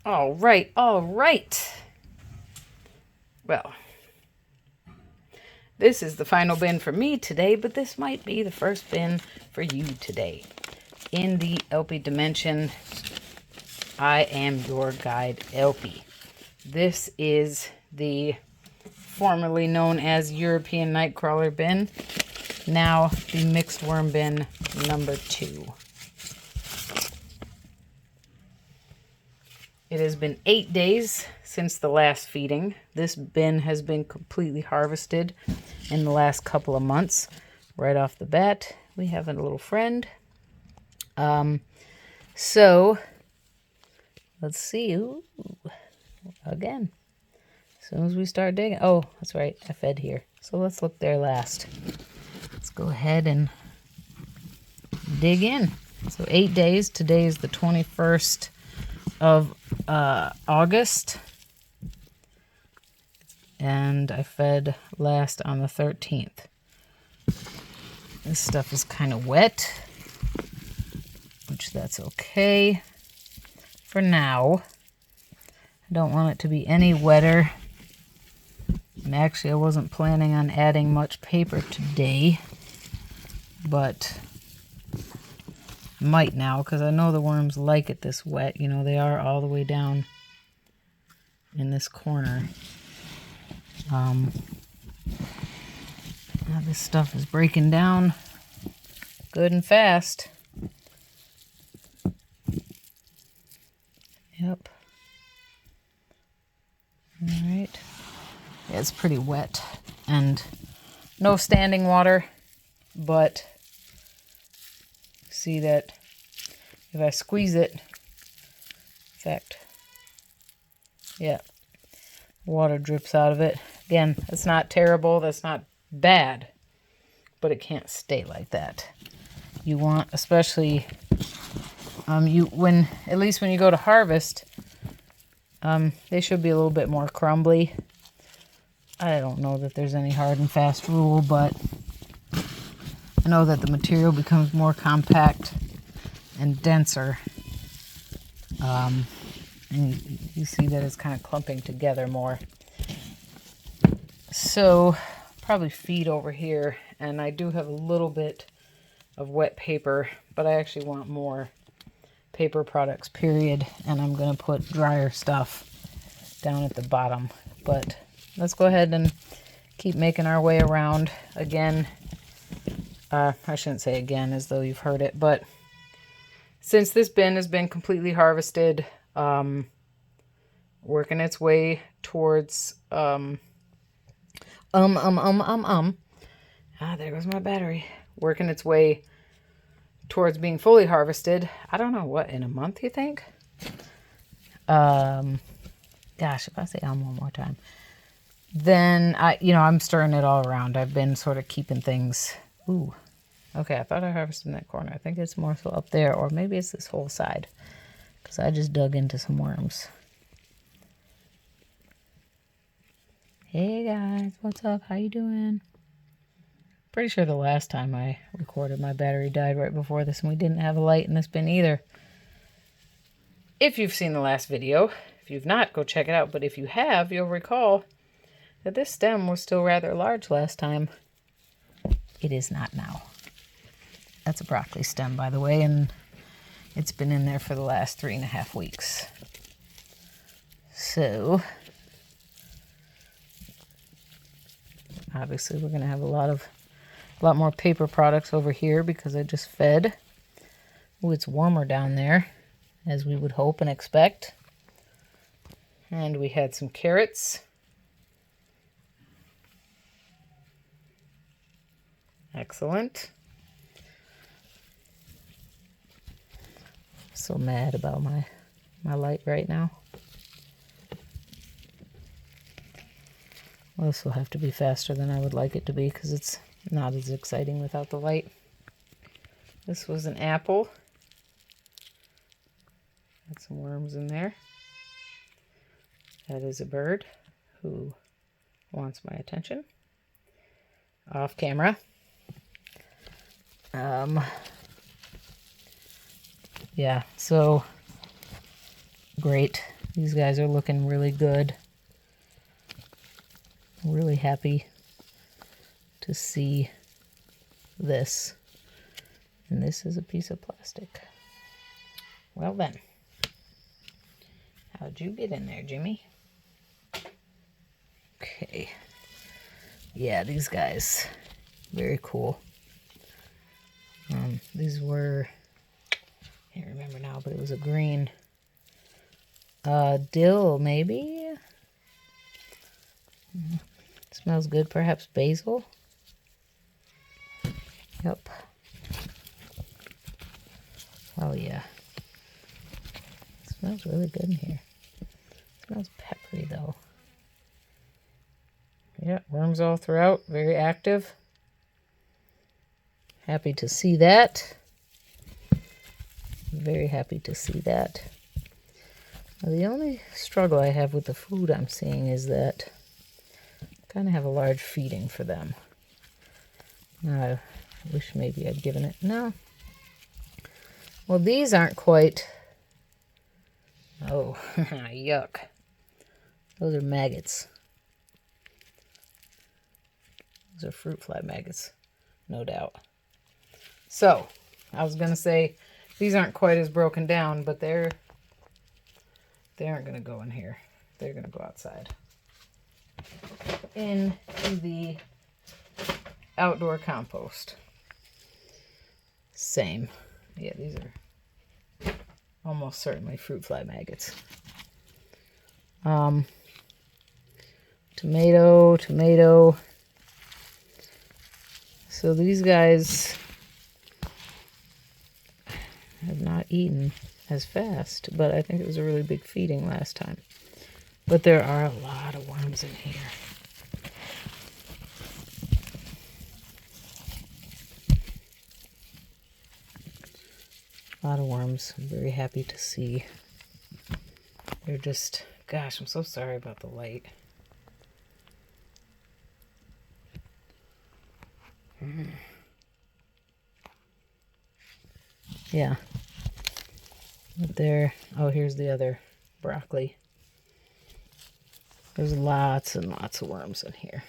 All right, all right. Well, this is the final bin for me today, but this might be the first bin for you today. In the theElpyDimension, I am your guide, Elpy. This is the formerly known as European Nightcrawler bin, now the mixed worm bin number 2. It has been 8 days since the last feeding. This bin has been completely harvested in the last couple of months. Right off the bat, we have a little friend. So let's see. Ooh, again, as soon as we start digging. Oh, that's right, I fed here. So let's look there last. Let's go ahead and dig in. So 8 days. Today is the 21st of August, and I fed last on the 13th. This stuff is kind of wet, which that's okay for now. I don't want it to be any wetter, and actually I wasn't planning on adding much paper today, but might now, because I know the worms like it this wet. You know, they are all the way down in this corner. Now this stuff is breaking down good and fast. Yep. Alright. Yeah, it's pretty wet. And no standing water, but see that if I squeeze it, in fact, yeah, water drips out of it. Again, that's not terrible, that's not bad, but it can't stay like that. You want, especially at least when you go to harvest, they should be a little bit more crumbly. I don't know that there's any hard and fast rule, but I know that the material becomes more compact and denser. And you see that it's kind of clumping together more. So probably feed over here, and I do have a little bit of wet paper, but I actually want more paper products, period. And I'm going to put drier stuff down at the bottom. But let's go ahead and keep making our way around again. I shouldn't say again as though you've heard it, but since this bin has been completely harvested, working its way towards, there goes my battery. Working its way towards being fully harvested. I don't know, what, in a month, you think? Gosh, if I say one more time, then I'm stirring it all around. I've been sort of keeping things. Ooh. Okay, I thought I harvested in that corner. I think it's more so up there, or maybe it's this whole side, because I just dug into some worms. Hey guys, what's up? How you doing? Pretty sure the last time I recorded, my battery died right before this, and we didn't have a light in this bin either. If you've seen the last video, if you've not, go check it out. But if you have, you'll recall that this stem was still rather large last time. It is not now. That's a broccoli stem, by the way, and it's been in there for the last 3.5 weeks. So, obviously we're going to have a lot more paper products over here because I just fed. Ooh, it's warmer down there, as we would hope and expect. And we had some carrots. Excellent. So mad about my light right now. Well, this will have to be faster than I would like it to be because it's not as exciting without the light. This was an apple. Got some worms in there. That is a bird who wants my attention. Off camera. Yeah, so great. These guys are looking really good. I'm really happy to see this. And this is a piece of plastic. Well then. How'd you get in there, Jimmy? Okay. Yeah, these guys, very cool. These were, I can't remember now, but it was a green dill, maybe? Smells good, perhaps basil? Yep. Oh yeah. It smells really good in here. It smells peppery though. Yeah, worms all throughout, very active. Happy to see that. Very happy to see that. Now, the only struggle I have with the food I'm seeing is that I kind of have a large feeding for them. Now, I wish maybe I'd given it. No. Well, these aren't quite. Oh, yuck. Those are maggots. Those are fruit fly maggots, no doubt. So, I was going to say, these aren't quite as broken down, but they aren't going to go in here. They're going to go outside. Into the outdoor compost. Same. Yeah, these are almost certainly fruit fly maggots. Tomato. So these guys have not eaten as fast, but I think it was a really big feeding last time. But there are a lot of worms in here. A lot of worms. I'm very happy to see. They're just, gosh, I'm so sorry about the light. Yeah. But there, oh, here's the other broccoli. There's lots and lots of worms in here.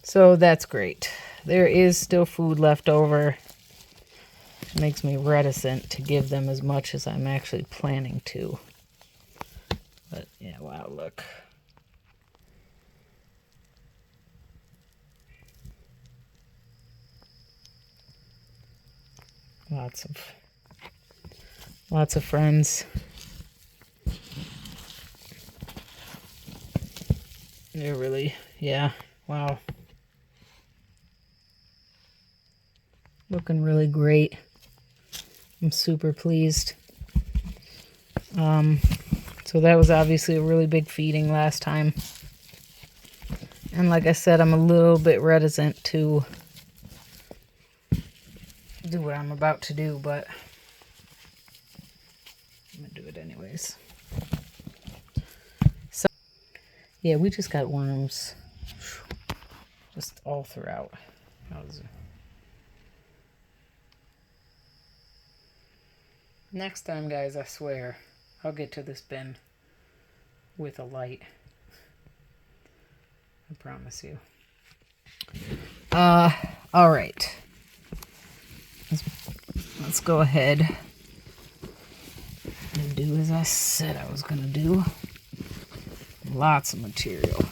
So that's great. There is still food left over. It makes me reticent to give them as much as I'm actually planning to. But yeah, wow, look. Lots of friends. They're really, yeah, wow. Looking really great. I'm super pleased. So that was obviously a really big feeding last time. And like I said, I'm a little bit reticent to do what I'm about to do, but I'm gonna do it anyways. So yeah, we just got worms just all throughout. Next time, guys, I swear I'll get to this bin with a light. I promise you. All right. Let's go ahead and do as I said I was going to do. Lots of material.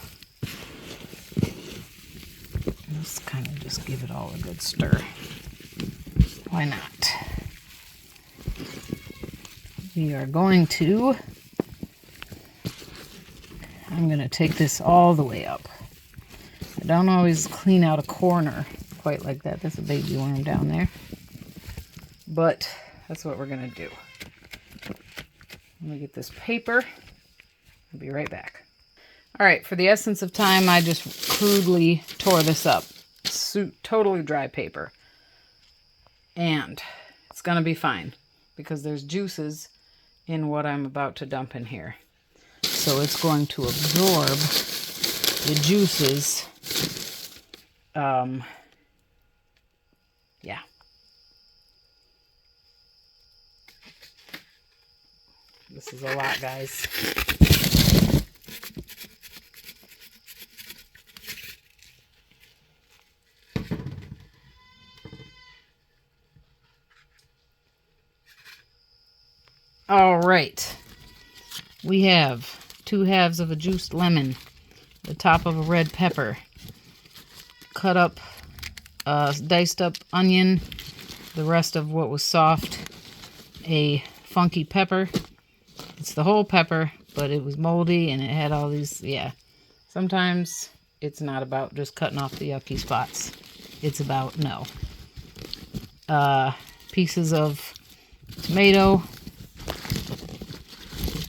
Let's kind of just give it all a good stir. Why not? We are going to, I'm going to take this all the way up. I don't always clean out a corner quite like that. That's a baby worm down there. But that's what we're going to do. Let me get this paper. I'll be right back. All right, for the essence of time, I just crudely tore this up. Totally dry paper. And it's going to be fine because there's juices in what I'm about to dump in here. So it's going to absorb the juices. Yeah. This is a lot, guys. All right. We have 2 halves of a juiced lemon, the top of a red pepper, cut up, diced up onion, the rest of what was soft, a funky pepper. It's the whole pepper, but it was moldy and it had all these, yeah. Sometimes it's not about just cutting off the yucky spots. It's about, no. Pieces of tomato.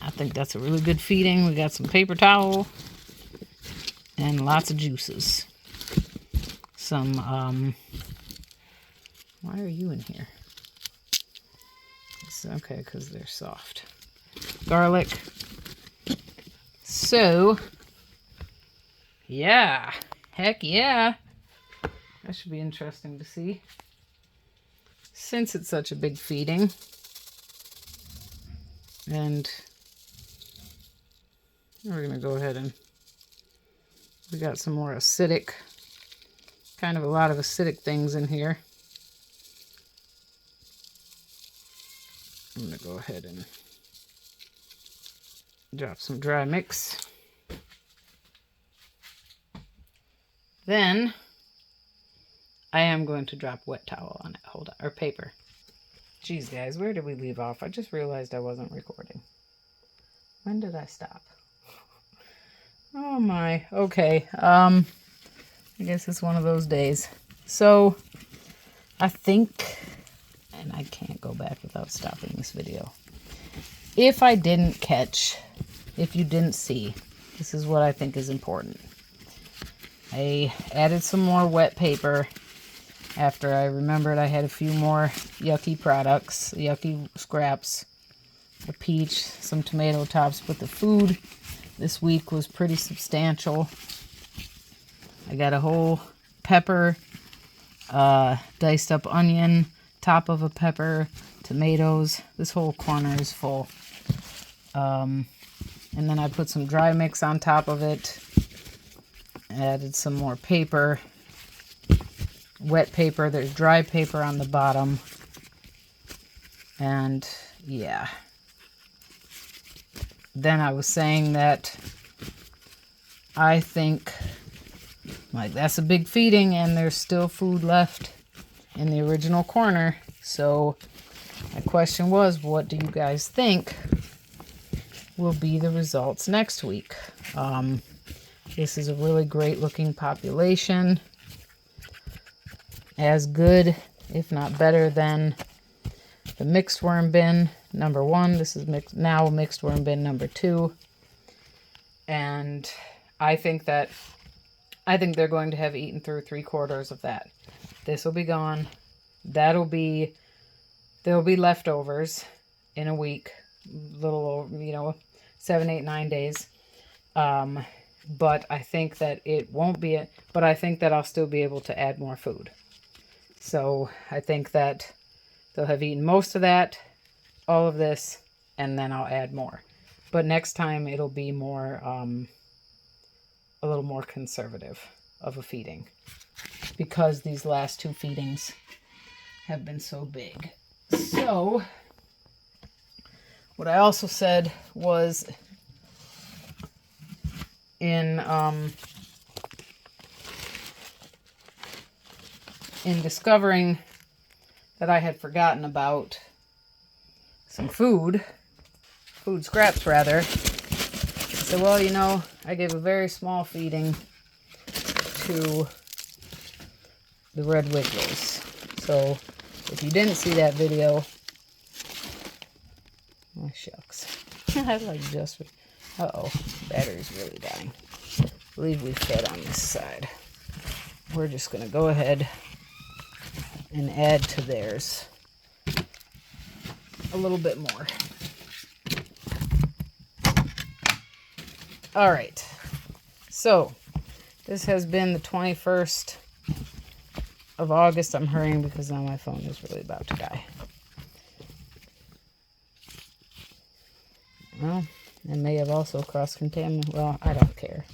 I think that's a really good feeding. We got some paper towel and lots of juices. Some, why are you in here? It's okay, because they're soft. Garlic. So, yeah. Heck yeah. That should be interesting to see. Since it's such a big feeding. And we're going to go ahead and we got some more acidic, kind of a lot of acidic things in here. I'm going to go ahead and drop some dry mix. Then I am going to drop wet towel on it. Hold on, or paper. Jeez, guys, where did we leave off? I just realized I wasn't recording. When did I stop? Oh my. Okay. I guess it's one of those days. So I think, and I can't go back without stopping this video. If I didn't catch, if you didn't see, this is what I think is important. I added some more wet paper after I remembered I had a few more yucky products, yucky scraps, a peach, some tomato tops, but the food this week was pretty substantial. I got a whole pepper, diced up onion, top of a pepper, tomatoes. This whole corner is full. And then I put some dry mix on top of it. Added some more paper, wet paper. There's dry paper on the bottom. And yeah. Then I was saying that I think, like, that's a big feeding and there's still food left in the original corner. So my question was, what do you guys think will be the results next week? This is a really great looking population. As good, if not better, than the mixed worm bin number 1. This is now mixed worm bin number 2. And I think they're going to have eaten through 3/4 of that. This will be gone. There'll be leftovers in a week, little over, 7, 8, 9 days. But I think that it won't be but I think that I'll still be able to add more food. So I think that they'll have eaten most of that, all of this, and then I'll add more. But next time it'll be more, a little more conservative of a feeding, because these last 2 feedings have been so big. So what I also said was, in discovering that I had forgotten about some food scraps rather, I said, well, I gave a very small feeding to the red wigglers. So if you didn't see that video, oh shucks. I like just, uh-oh, battery's really dying. I believe we fed on this side. We're just going to go ahead and add to theirs a little bit more. All right. So this has been the 21st of August. I'm hurrying because now my phone is really about to die. Well, it may have also cross-contaminated. Well, I don't care.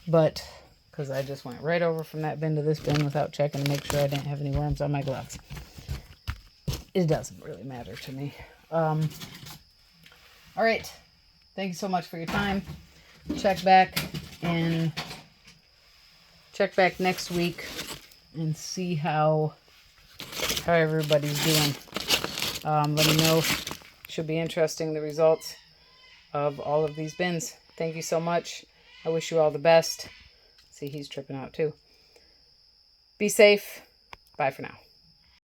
But, because I just went right over from that bin to this bin without checking to make sure I didn't have any worms on my gloves. It doesn't really matter to me. All right. Thank you so much for your time. Check back next week and see how everybody's doing. Let me know. Should be interesting, the results of all of these bins. Thank you so much. I wish you all the best. See, he's tripping out too. Be safe. Bye for now.